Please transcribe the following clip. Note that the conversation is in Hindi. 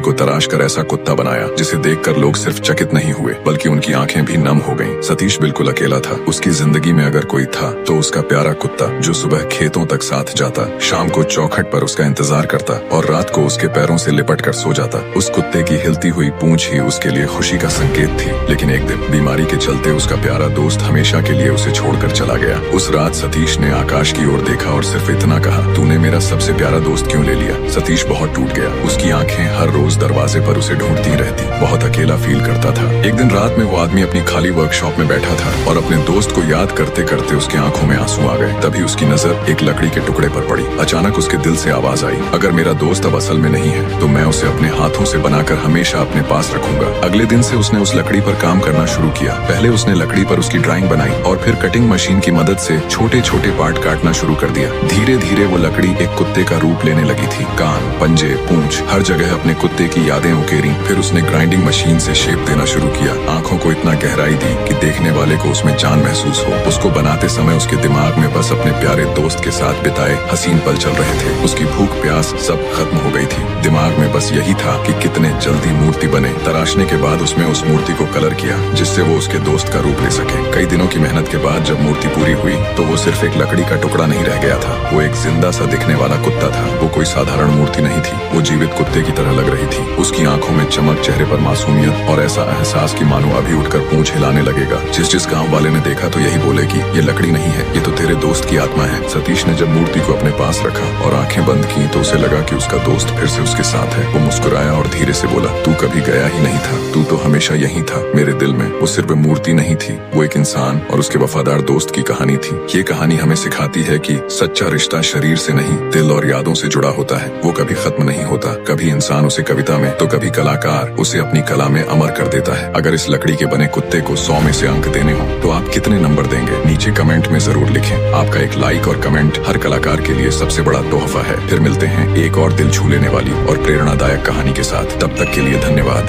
को तराश कर ऐसा कुत्ता बनाया जिसे देखकर लोग सिर्फ चकित नहीं हुए बल्कि उनकी आंखें भी नम हो गईं। सतीश बिल्कुल अकेला था। उसकी जिंदगी में अगर कोई था तो उसका प्यारा कुत्ता, जो सुबह खेतों तक साथ जाता, शाम को चौखट पर उसका इंतजार करता और रात को उसके पैरों से लिपट कर सो जाता। उस कुत्ते की हिलती हुई पूंछ ही उसके लिए खुशी का संकेत थी। लेकिन एक दिन बीमारी के चलते उसका प्यारा दोस्त हमेशा के लिए उसे छोड़कर चला गया। उस रात सतीश ने आकाश की ओर देखा और सिर्फ इतना कहा, तूने मेरा सबसे प्यारा दोस्त क्यों ले लिया? सतीश बहुत टूट गया। उसकी आंखें हर रोज दरवाजे पर उसे ढूंढती रहती, बहुत अकेला फील करता था। एक दिन रात में वो आदमी अपनी खाली वर्कशॉप में बैठा था और अपने दोस्त को याद करते करते उसके आंखों में आंसू आ गए। तभी उसकी नजर एक लकड़ी के टुकड़े पर पड़ी। अचानक उसके दिल से आवाज आई, अगर मेरा दोस्त अब असल में नहीं है तो मैं उसे अपने हाथों से बनाकर हमेशा अपने पास रखूंगा। अगले दिन से उसने उस लकड़ी पर काम करना शुरू किया। पहले उसने लकड़ी पर उसकी ड्राइंग बनाई और फिर कटिंग मशीन की मदद से छोटे छोटे पार्ट काटना शुरू कर दिया। धीरे धीरे वो लकड़ी एक कुत्ते का रूप लेने लगी थी। कान, पंजे, पूंछ, हर जगह अपने कुत्ते की यादें उकेरी। फिर उसने ग्राइंडिंग मशीन से शेप देना शुरू किया। आंखों को इतना गहराई दी कि देखने वाले को उसमें जान महसूस हो। उसको बनाते समय उसके दिमाग में बस अपने प्यारे दोस्त के साथ बिताए हसीन पल चल रहे थे। उसकी भूख प्यास सब खत्म हो गई थी। दिमाग में बस यही था कि कितने जल्दी मूर्ति बने। तराशने के बाद उसने उस मूर्ति को कलर किया जिससे वो उसके दोस्त का रूप ले सके। कई दिनों की मेहनत के बाद जब मूर्ति पूरी हुई तो वो सिर्फ एक लकड़ी का टुकड़ा नहीं रह गया था। वो एक जिंदा सा दिखने वाला कुत्ता था। वो कोई साधारण मूर्ति नहीं थी, वो जीवित कुत्ते की तरह लग रही थी। उसकी आंखों में चमक, चेहरे पर मासूमियत और ऐसा एहसास कि मानो अभी उठकर पूंछ हिलाने लगेगा। जिस गांव वाले ने देखा तो यही बोले कि ये लकड़ी नहीं है, ये तो तेरे दोस्त की आत्मा है। सतीश ने जब मूर्ति को अपने पास रखा और आंखें बंद की तो उसे लगा कि उसका दोस्त फिर से उसके साथ है। वो मुस्कुराया और धीरे से बोला, तू कभी गया ही नहीं था, तू तो हमेशा यही था मेरे दिल में। वो सिर्फ मूर्ति नहीं थी, वो एक इंसान और उसके वफादार दोस्त की कहानी थी। ये कहानी हमें सिखाती है कि सच्चा रिश्ता शरीर से नहीं, दिल और यादों से जुड़ा होता है। वो कभी खत्म नहीं होता। कभी इंसान उसे कविता में तो कभी कलाकार उसे अपनी कला में अमर कर देता है। अगर इस लकड़ी के बने कुत्ते को 100 में से अंक देने हो तो आप कितने नंबर देंगे? नीचे कमेंट में जरूर लिखें। आपका एक लाइक और कमेंट हर कलाकार के लिए सबसे बड़ा तोहफा है। फिर मिलते हैं एक और दिल छू लेने वाली और प्रेरणादायक कहानी के साथ। तब तक के लिए धन्यवाद।